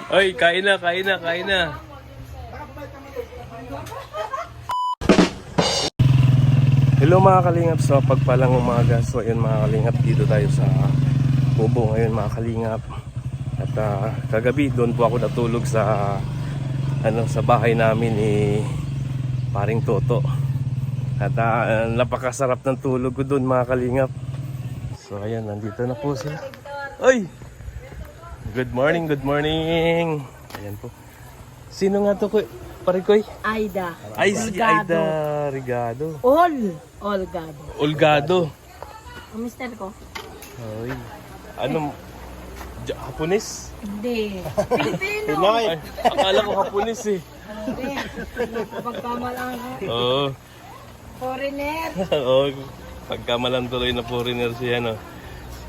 Oy, kain na, kain na, kain na. Hello mga kalingap, sa pagpalang umaga. So ayun mga kalingap, dito tayo sa Kubo ngayon mga kalingap. At kagabi doon po ako natulog sa sa bahay namin ni Paring Toto. At napakasarap ng tulog ko doon mga kalingap. So ayan, nandito na po sila. Oy! Good morning, good morning. Ayan po. Sino nga to ko? Parikoy? Aida. Ay, si Aida Rigado. Olgado. Olgado. Ang mister ko? Ay. Anong Hapones? Hindi. Pilipino. Ay, akala ko Hapones eh. Hindi. Pagkamalang Oo. foreigner. Oo. Pagkamalang tuloy na foreigner siya, no?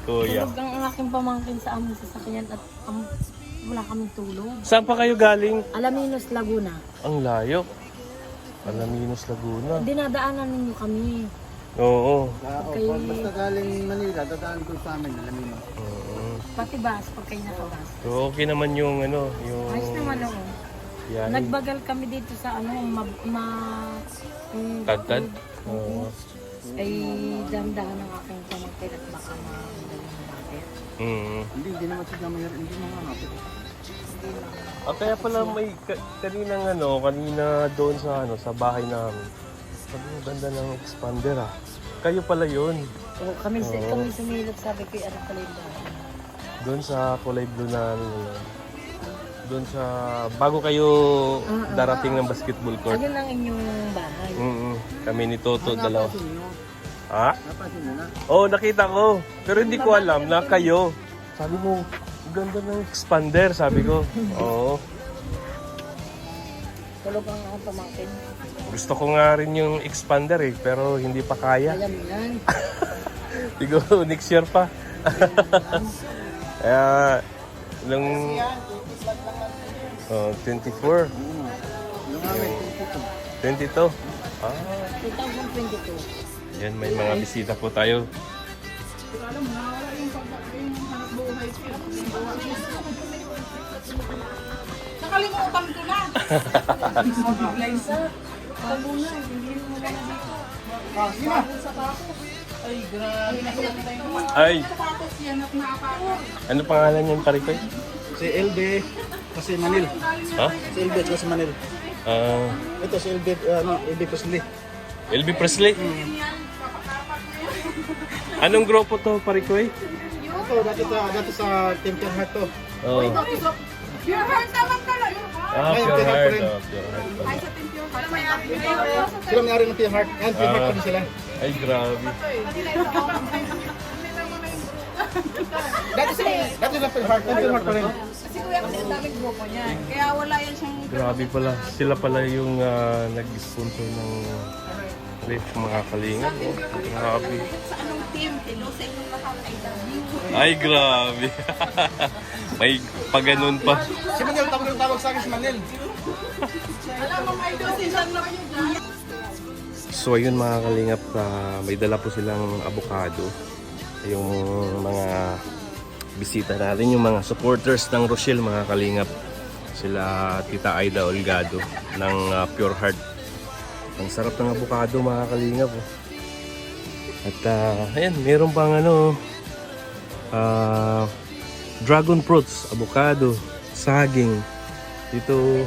Kuya. Tulog ang aking pamangkin sa aming sasakyan at wala kaming tulog. Saan pa kayo galing? Alaminos, Laguna. Ang layo. Alaminos, Laguna. Dinadaanan ninyo kami. Oo. Kayo- Basta galing Manila, dadaan ko sa amin, Alaminos. Pati bus pag kayo nakabas. So okay naman yung yung Ayos naman ako. yan. Nagbagal kami dito sa Tagtad? Oo. ay damdahan ng aking pamangkin at baka madali ng bakit. Hindi naman siya mayroon, hindi mga hapit. Kaya pala may kanina doon sa bahay namin. Sabi mo, ganda ng expander ah. Kayo pala yun. So, kami sumilip, sabi ko, anak pala yung bahay. Doon sa kulay blue na doon sa bago kayo darating ng basketball court. Ayun ang inyong bahay. Kami ni Toto dalawa. Ha? Napansin mo na. Oo, nakita ko. Pero hindi ko alam na kayo. Sabi mo, ganda ng expander, sabi ko. Oo. Tulog ang aking pamangkin. Gusto ko nga rin yung expander eh, pero hindi pa kaya. Alam mo yan. Siguro next year pa. Kaya, nung 24, Yung amin, 22. 2022. Yan, may mga bisita po tayo. Nakalimutan ko na. Magbigay sa muna, hindi mo na dito. Sabon sa tapos. Ay, grabe. Nakalimutan ko. Ay, Tapos yan at nakapakot. ano pangalan niyan, Parikoy? Si LB, kasi Manil. Ha? Si LB, kasi Manil. Ito si LB, LB Presley. LB Presley? Anong grupo to, Parikoy? Ito, dati sa Temple Heart to. Oh. Pure heart naman ka lang. Pure Pure heart. Heart rin. Pure heart pala. Ay, sa Team Pure Heart. May akin. Sila may-ari ng Pure Heart. Yan, Pure Heart pa rin sila. Ay, grabe. Dati sa Pure Heart, Pure Heart pa rin. Kasi kuya kasi ang daming grupo niya. Kaya wala yan siyang... Grabe pala. Sila pala yung nag-sponsor ng ref, mga kalingap. Oh. Grabe. Sa anong team, tinusay yung lahat ay dami. Ay, grabe. May paganon pa. Si Manil, tawag sa akin si Manil. Alam mo, may decision na yung dyan. So ayun mga kalingap, may dala po silang avocado. Yung mga bisita natin, yung mga supporters ng Rochelle mga kalingap. Sila Tita Aida Olgado ng Pure Heart. Ang sarap ng avocado mga kalingap. Oh. At ayan, meron pang dragon fruits, avocado, saging. Dito,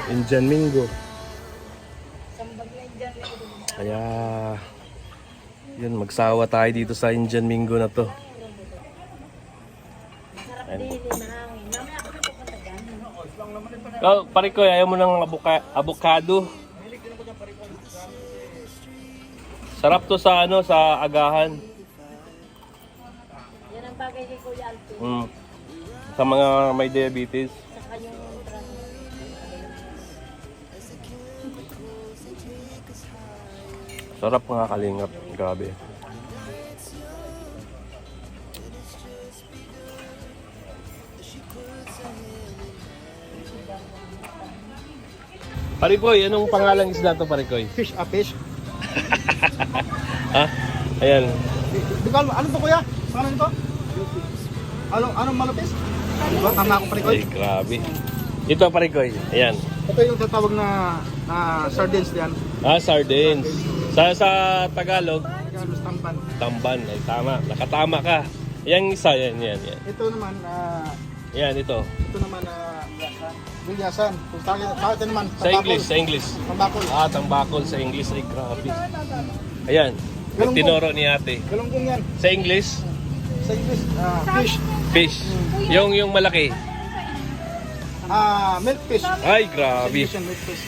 Indian Mingo. Kaya, yun, magsawa tayo dito sa Indian Mingo na to. Oh, pare ko, ayaw mo ng avocado. Sarap to sa sa agahan. Yan ang bagay kay Kuya Alto. Sa mga may diabetes. Saka yung Sarap mga kalingap. Grabe. Parikoy, anong pangalang isda to, Parikoy? Fish, fish. Ha? Ayan. Di ba, ano to kuya? Ano to? Anong malupis? Di ba, tama ako pa rin ko. Ay, grabe. Ito parikoy. Ayan. Ito yung tatawag na sardines yan. Sardines. Sa Tagalog, Tagalog tamban. tamban. Ay, tama. Nakatama ka. Yang isa, yan. Ito naman, Yan, ito. Bilyasan. Kung sa atin naman, Sa English. Tambakol. Tambakol sa English. Ay, grabe. Ayan. Galunggong. Tinoro ni ate. Galunggong yan. Sa English, Sa English, fish. fish. Yung malaki. Milk fish. Ay, grabe. English yan, milk fish.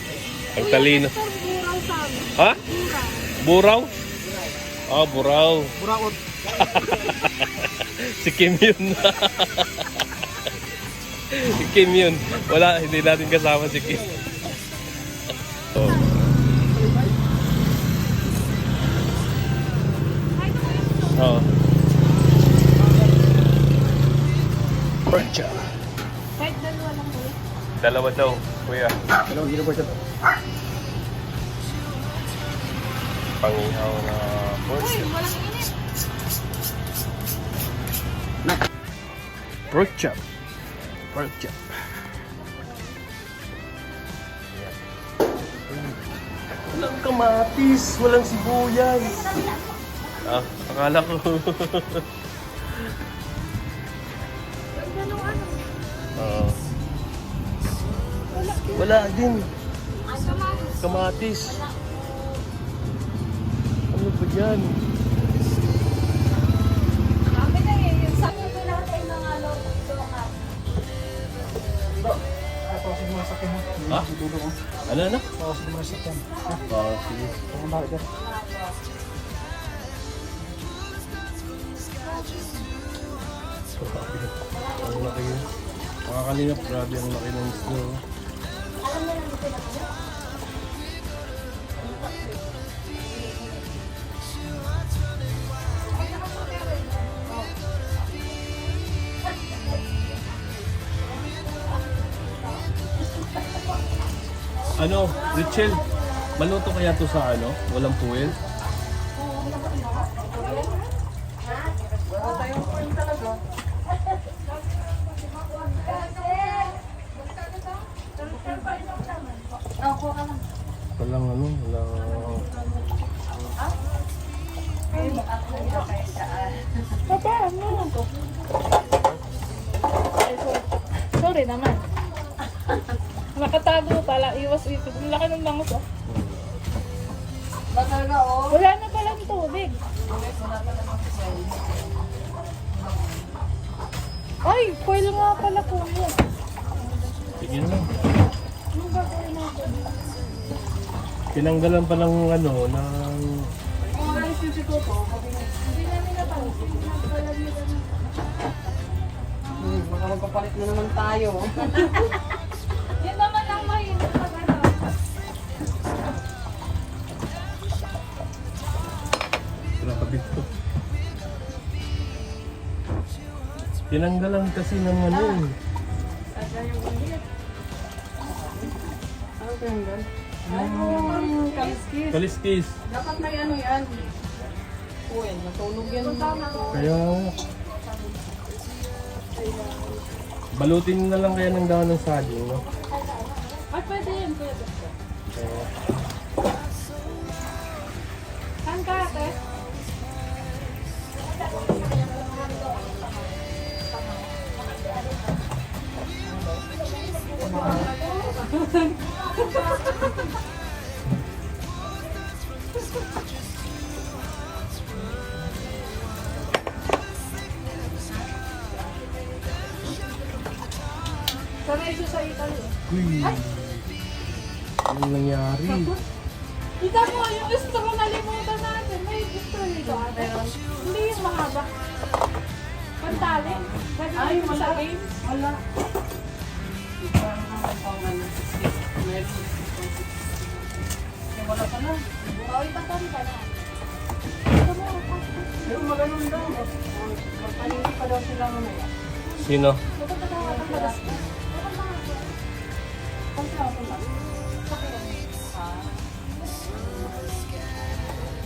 Ang talino. Buraw sa amin. Ha? Buraw? Buraw. Buraot. Si Kim yun. Si Kim yun. Wala, hindi natin kasama si Kim. Oh. Oh. Percha. Kahit dalawa lang ulit. Dalawa daw, kuya. Dalawang kilo po ito. Pangihaw na pork Uy, chop. walang init. Pork chop. Pork chop. Ayan. Walang kamatis, walang sibuyas. Akala ko. Oo. Wala din. Kamatis. Ano ba dyan? Kami na eh. Yung sa mga natin mga lokas. Tapos yung mga sakyan mo. Ha? Dulo mo. Ano? Tapos yung mga sakyan. Sige. Ang bakit yan? Ang laki yun. Mga kalingap, grabe ang laki ng snow. Ano, Richel, maluto kaya to sa ano? Walang puwel? Walang ano, walang... Papa, ano? Sorry naman. Nakatago pala. Iwas ito. Ang laki ng bangus, oh. Wala na palang tubig. Ay, foil nga pala po mo. Sige na. Ano ba gawin natin? Tinanggalan pa ng ano, ng... Kung alis yung si Toto, hindi namin napansin. Nagpalagyan na. Baka magpapalit na naman tayo. Yun naman ang mahirap pag ano. Nakabit ko. Tinanggalan kasi ng ano eh. Ano tinanggal? Yung kaliskis. Kaliskis. Dapat may ano yan. Uy, natulog yan. Kaya... Balutin na lang kaya ng dahon ng saging, no? Ay, pwede yan, pwede. Kaya... Saan ka, ate? Sanay siya sa Italy. Uy! Anong nangyari? Ika mo, yung gusto ko nalimutan natin. May gusto nito, ate. Hindi yung mahaba. Pantali. Ay, Gagawin mo sa wala. game. Wala. Parang pang ano. Meron. Wala pa na. O, ipatan ka na. Pero maganon daw. Magpalingi pa daw sila mamaya. Sino?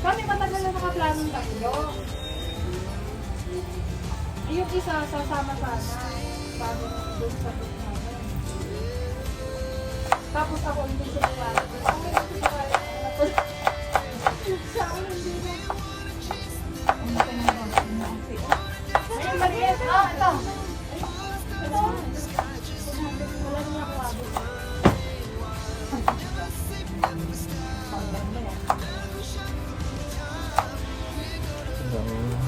Kami matagal na nakaplanong tatlo. Yung isa sasama sana. Sabi doon sa group namin. Tapos ako hindi sa babae. Ang may babae. Sa akin hindi na. Ayun, Mariet. Ah, ito. Ito. Wala niya ako abot.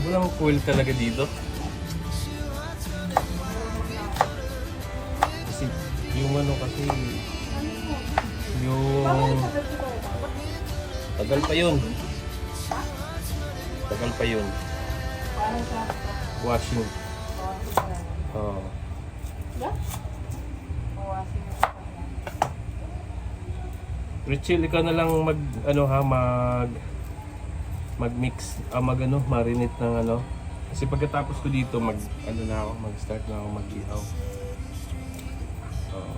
Walang coil talaga dito. Kasi yung ano kasi yung tagal pa yun. Tagal pa yun. Washing. Oh. Richel, ikaw na lang mag ano ha, mag-mix, marinate ng ano. Kasi pagkatapos ko dito, mag-start na ako mag-ihaw. Oh.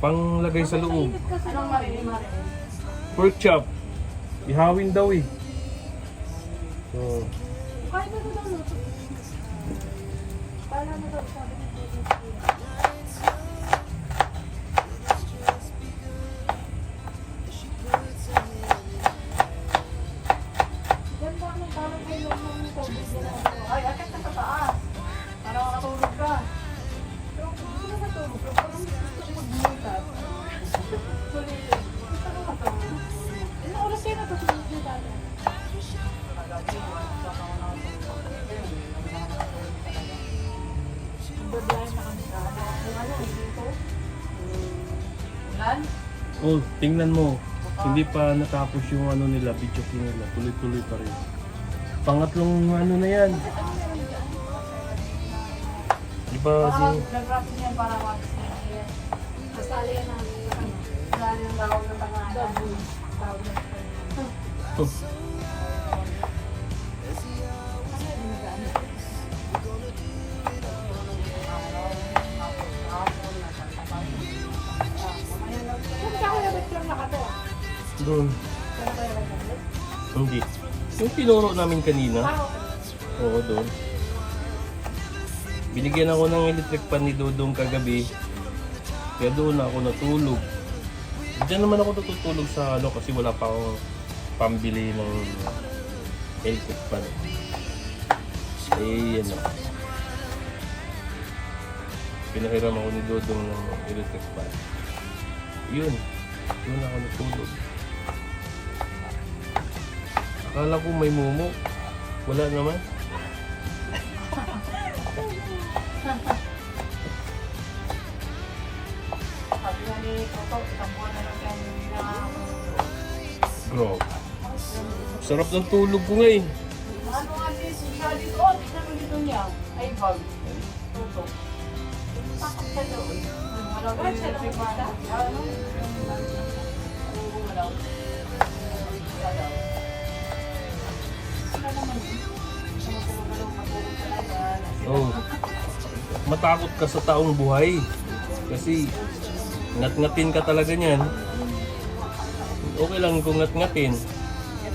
Panglagay sa loob. Anong marin? Pork chop. Ihawin daw eh. So, Kahit ano daw luto. Paala na daw sabi ni ganda ng parang may lumang COVID na Ay, akit ka sa taas. Para makatulog ka. pero kung sino matulog, pero parang gusto ko magmulat. Sulitin. Gusto ko matulog. Ilang oras kayo natutulog niyo dati? Bablayan na kami sa kung ano, dito. Ulan? oh, tingnan mo. Hindi pa natapos yung ano nila, video nila. Tuloy-tuloy pa rin. Pangatlong ano na yan. Di ba Parang di... nag-rapid niyan para mag-. Kasali yan namin sa kanya. Dahil yung tawag ng tangalan. Double. Tawag na sa kanya. Saan ka kaya ba't yung nakato? Doon. Saan kaya ba't yung Hindi. Yung tinuro namin kanina. Oo, doon. Binigyan ako ng electric pan ni Dodong kagabi. Kaya doon ako natulog. Diyan naman ako natutulog sa ano kasi wala pa akong pambili ng electric pan. Eh, yan o. Pinahiram ako ni Dodong ng electric pan. Yun. Doon ako natulog. Akala ko may mumo. Wala naman. Sabi nga ni Toto, isang buwan na lang kami na. Bro. Sarap ng tulog ko ngayon. Ano nga si Shadi doon? Tignan mo dito niya. Ay, bag. Toto. Takot ka doon. Wala ko yung electric fan. Ano? Wala. Oh. Matakot ka sa taong buhay. Kasi ngat-ngatin ka talaga niyan. Okay lang kung ngat-ngatin.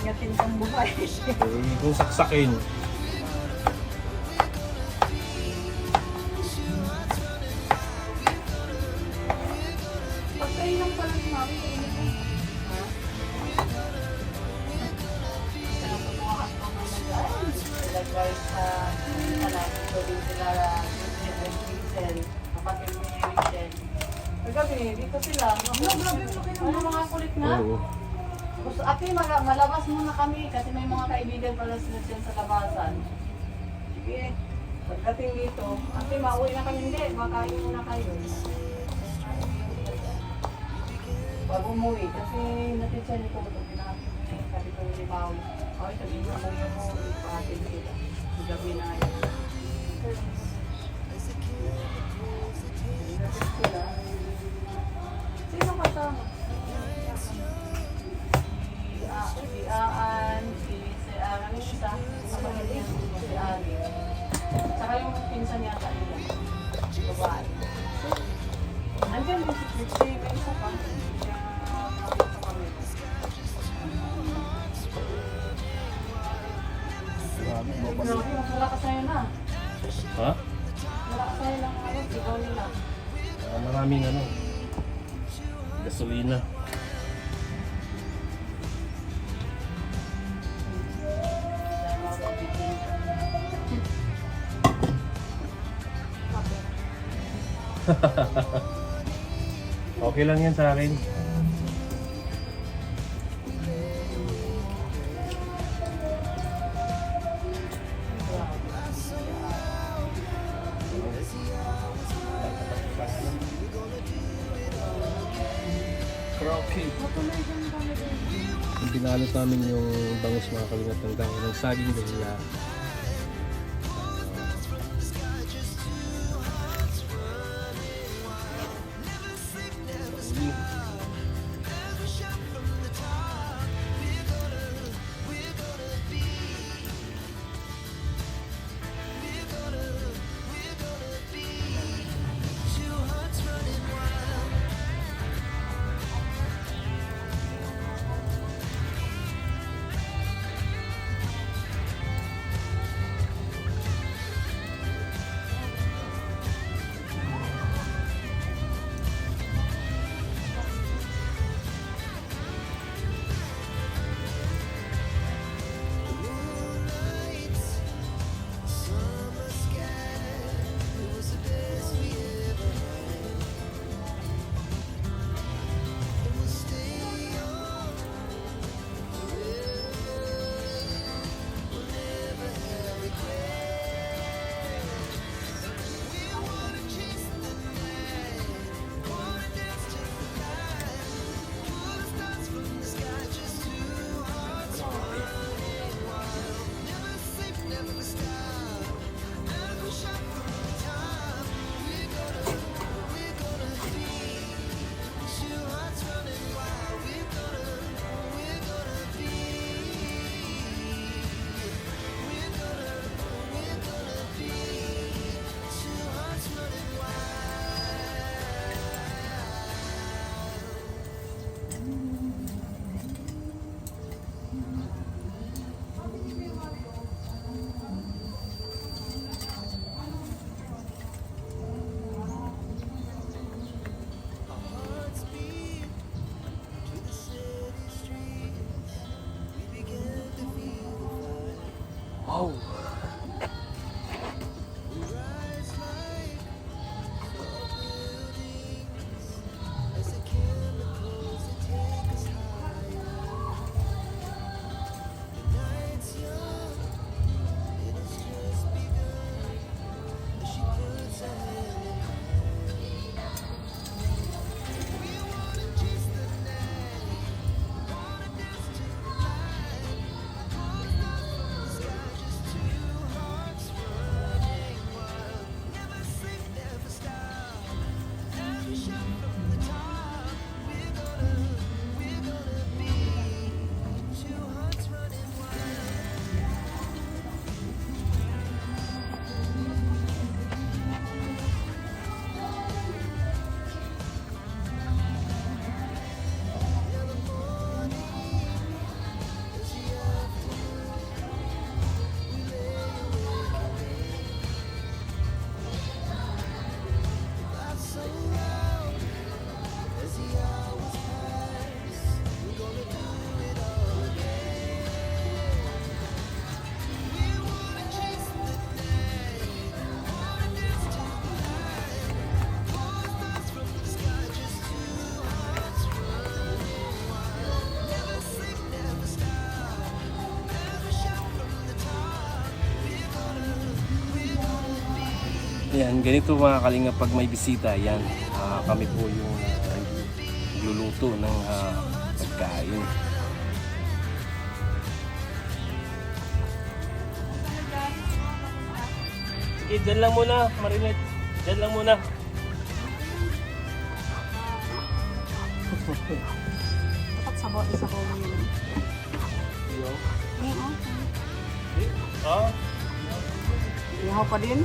Ngatin kang buhay. Eh, kung saksakin. Pagkainan pa lang namin, kainin mo. Nag-guys sa ito din sila Rachel, kapatid ni Rachel. Kagabi, dito sila. Grabe yung laki ng Ano mga kulit na? Oo. Gusto, ate, malabas muna kami kasi may mga kaibigan pala sila dyan sa labasan. Sige, pagdating dito, ate, mauwi na kami. Hindi, makain muna kayo. Pag umuwi, kasi natitsa nito ito, sabi ko ni Maui, ay, sabi mo umuwi ako, ipahati sila. Gabi na yun. Sila. Sino kasama? Si Aan, si ano yung isa, kapatid niya, si Ali. Tsaka yung pinsan yata nila, babae. Andiyan din si Trixie, may isa pa. Siya, nakita kami. Grabe, mas malakas sa'yo na. Ha? Malakas sa'yo lang ngayon, ikaw nila. Maraming ano, gasolina. Okay lang yan sa akin. Crocky. Binalot namin yung bangus mga kalingap ng dahon ng saging dahil wow. Yan, ganito mga kalinga pag may bisita, yan. Kami po yung nagluluto ng pagkain. Sige, dyan lang muna, Marinette. Dyan lang muna. Dapat sabaw mo yun. Ah? Ihaw pa din?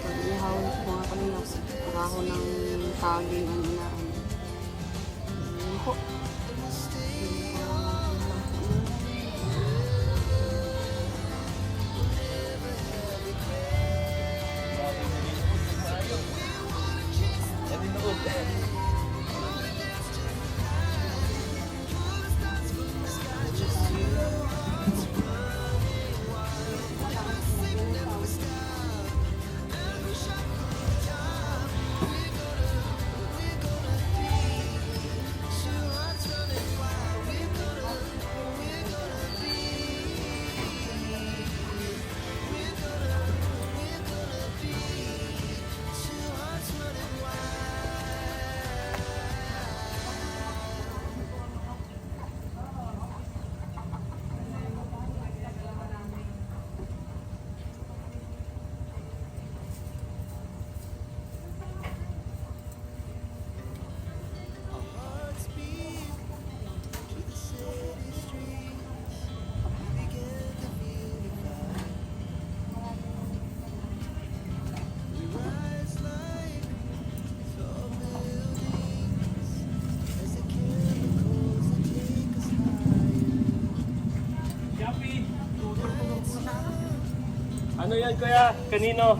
Pag ihaw mga kanina, parahon ng saging ang inaan. Yun po. Ano yan kuya? Kanino?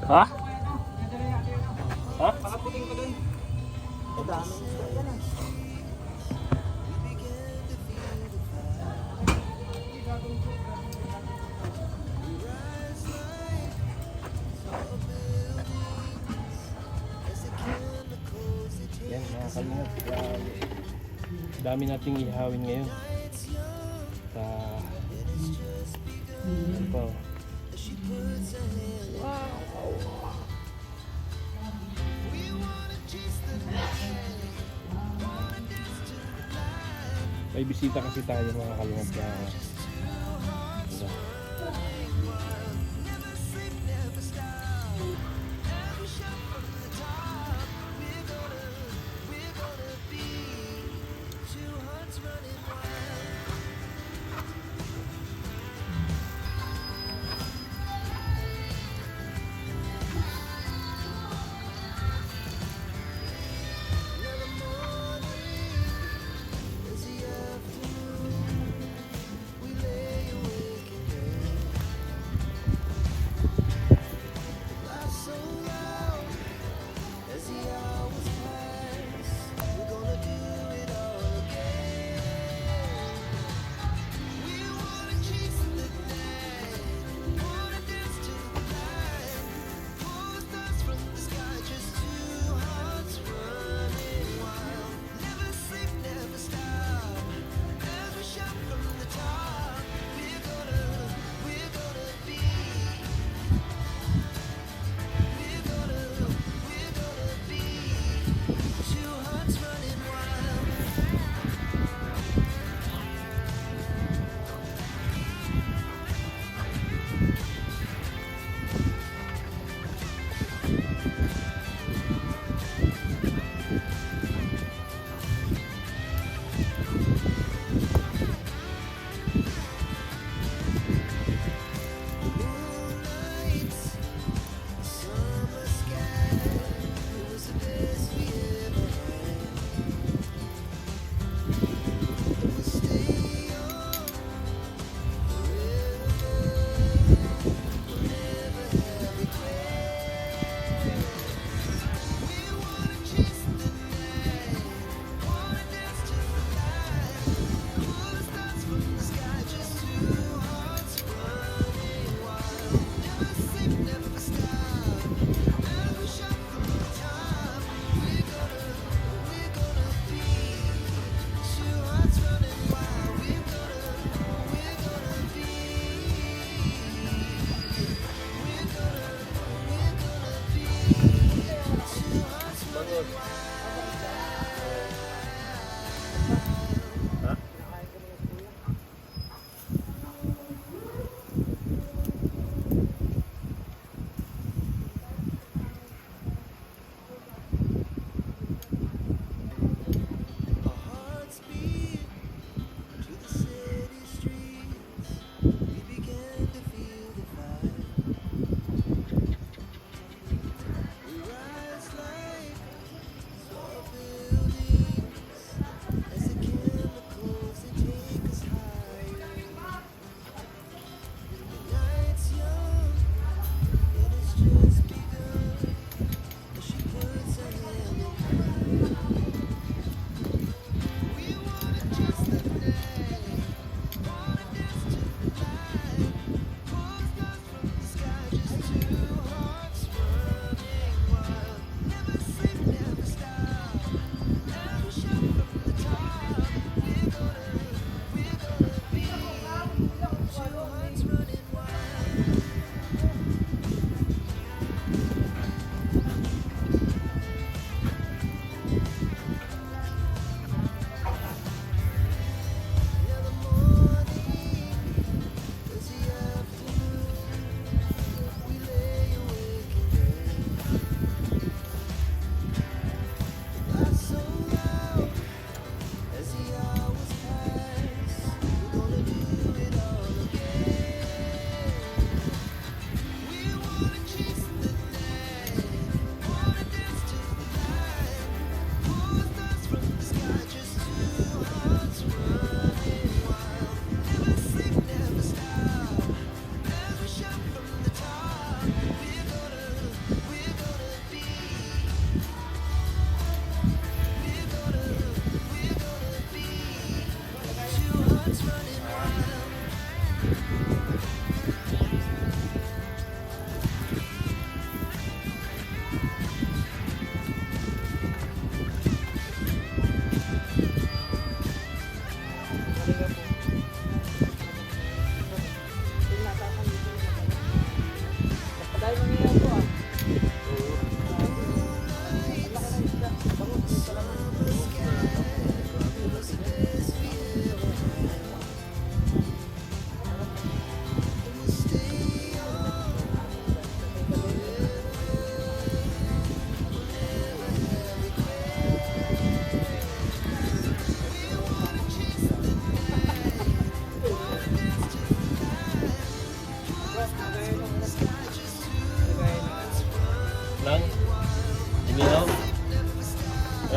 Ha? Ha? Pakaputin ko dun. Yan mga kalingap. Dami nating ihawin ngayon. Sa... Ano pa? May bisita kasi tayo mga kalingap na ano,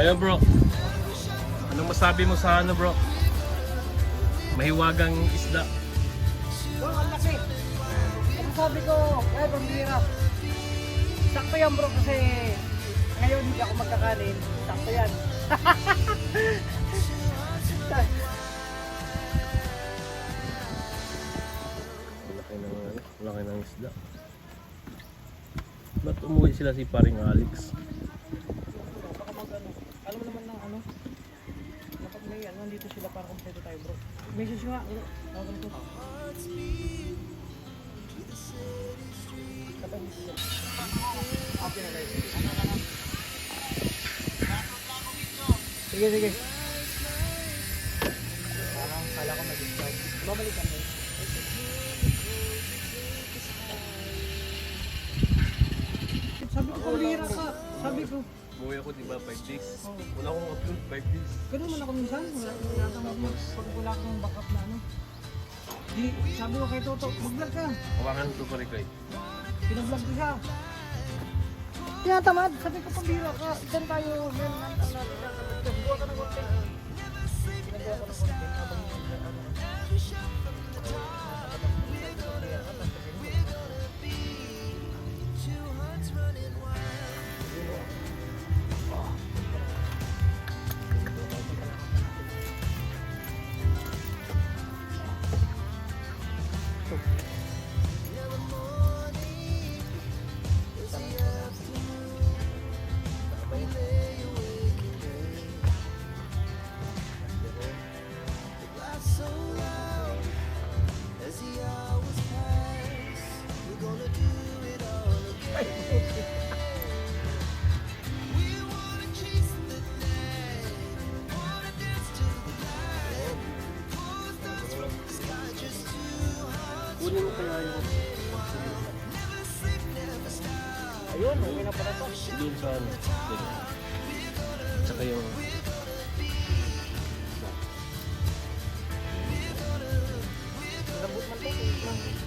Ayun bro. Anong masabi mo sa ano bro? Mahiwagang isda. Bro, ang laki. Ang sabi ko, ay, pambira. Sakto yan bro kasi ngayon hindi ako magkakanin. Sakto yan. Laki ng isda. Ba't umuwi sila si paring Alex? Baka mag-ano. Alam mo naman ng ano? Dapat may ano, nandito sila para kompleto tayo bro. Message nga. Tawag ko. Sige, sige. Parang kala ko mag-discount. Babalik kami. Sabi ko, pambira ka. Sabi ko, Umuwi ako diba 5 days? Wala akong upload 5 days. ganun man ako minsan. Pag wala akong backup na ano. Di, sabi ko kay Toto, mag-vlog ka. Hawakan ko pa rin kayo. Pinablog ko siya. Tinatamad. Sabi ko, pambira ka. Diyan tayo. Yan, nagagawa ka ng content. Ginagawa ko ng content. Habang Kunin mo kaya yung ayun, okay na pala to. doon sa ano. Tsaka yung Lambot man to.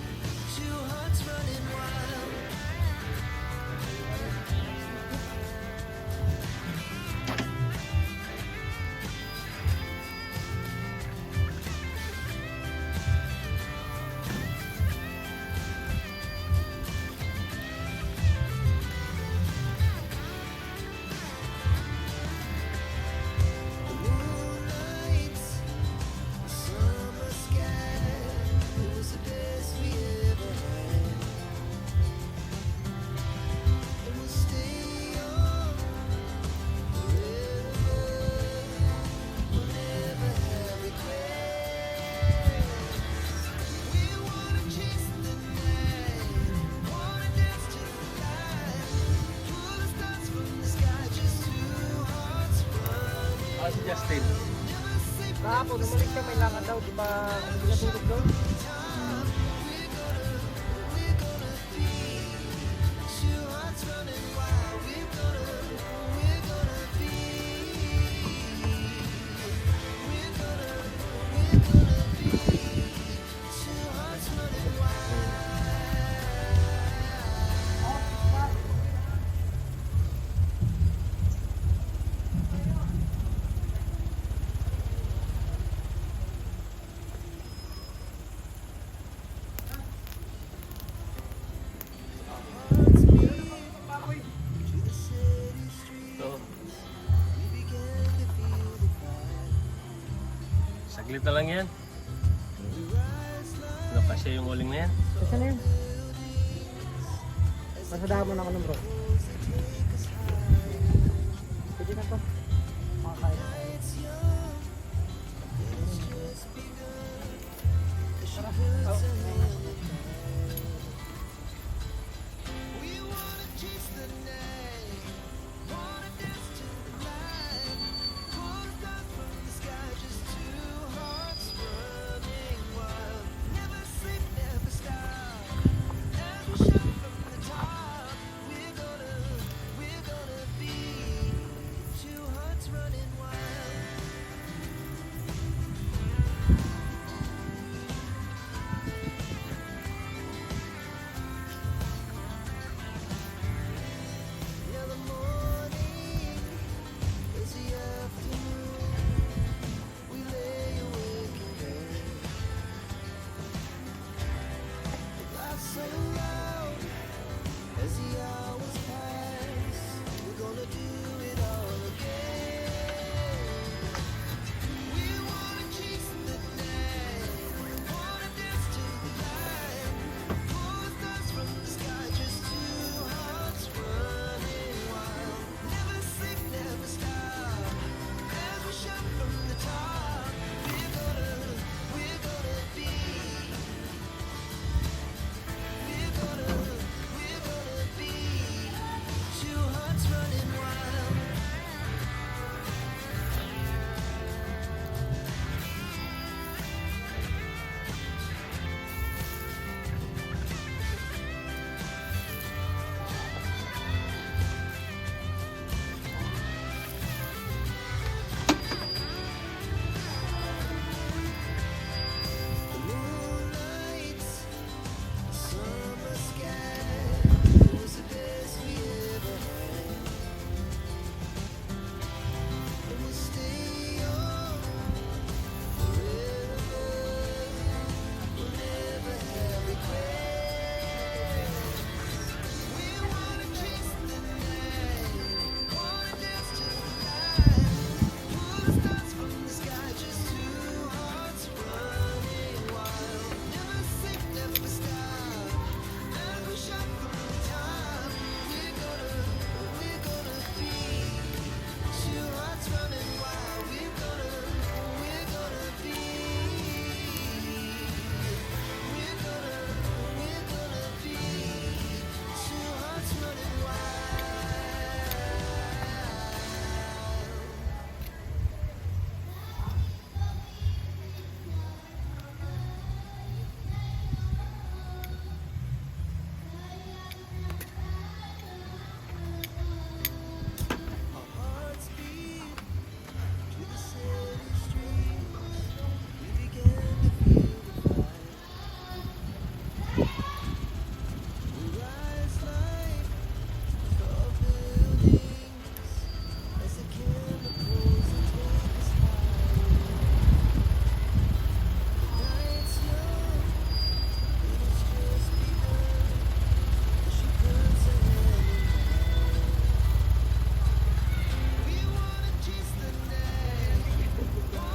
si Justin. Kahapon, umalik siya, may lakad daw. Di ba, hindi natulog doon? So, saglit na lang yan. Ano kasi yung uling na yan? Kasi na yun. Masadahan mo na ako ng bro. Pwede na to. Makakain na tayo. Tara. Too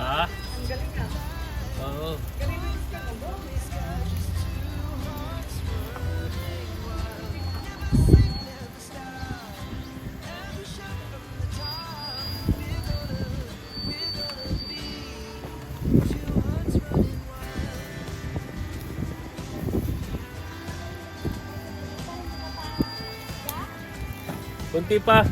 Ha? Ang galing nga. Oo. Galing mo yung ka bro. Kunti pa.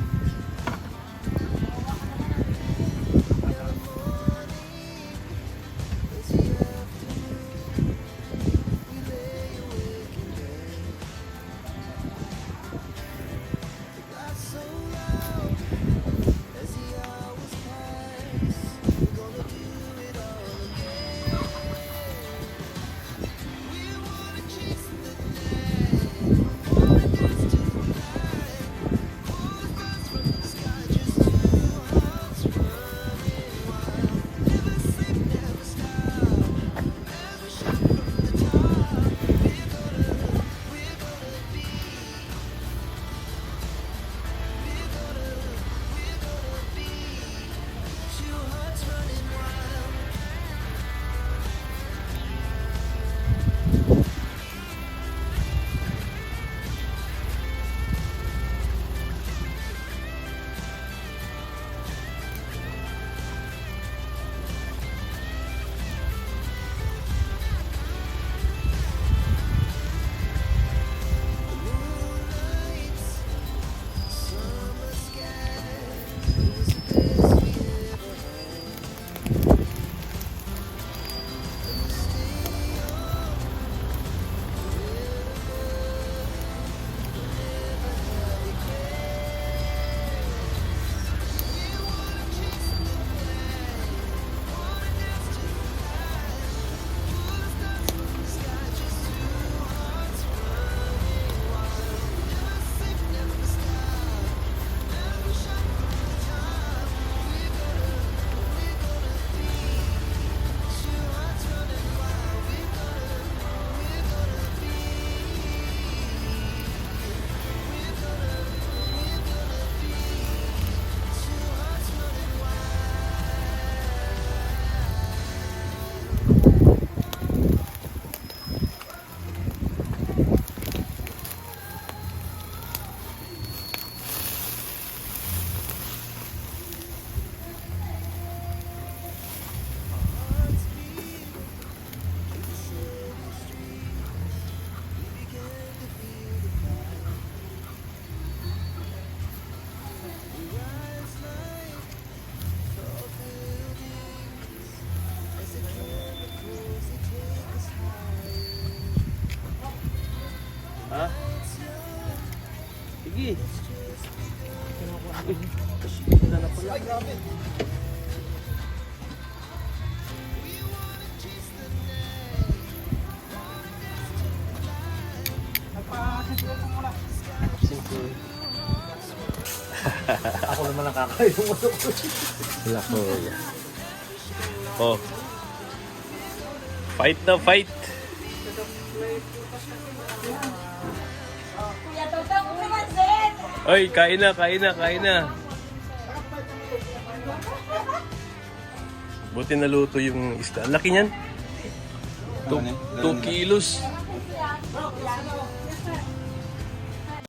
Ha? Sige. Wala na pala. Ako naman nakakain mo. Wala ko. Oh. Fight na fight. Kuya Totang, umamansin! Oy, kain na, kain na, kain na. Buti naluto yung isda. Ang laki niyan. 2 kilos.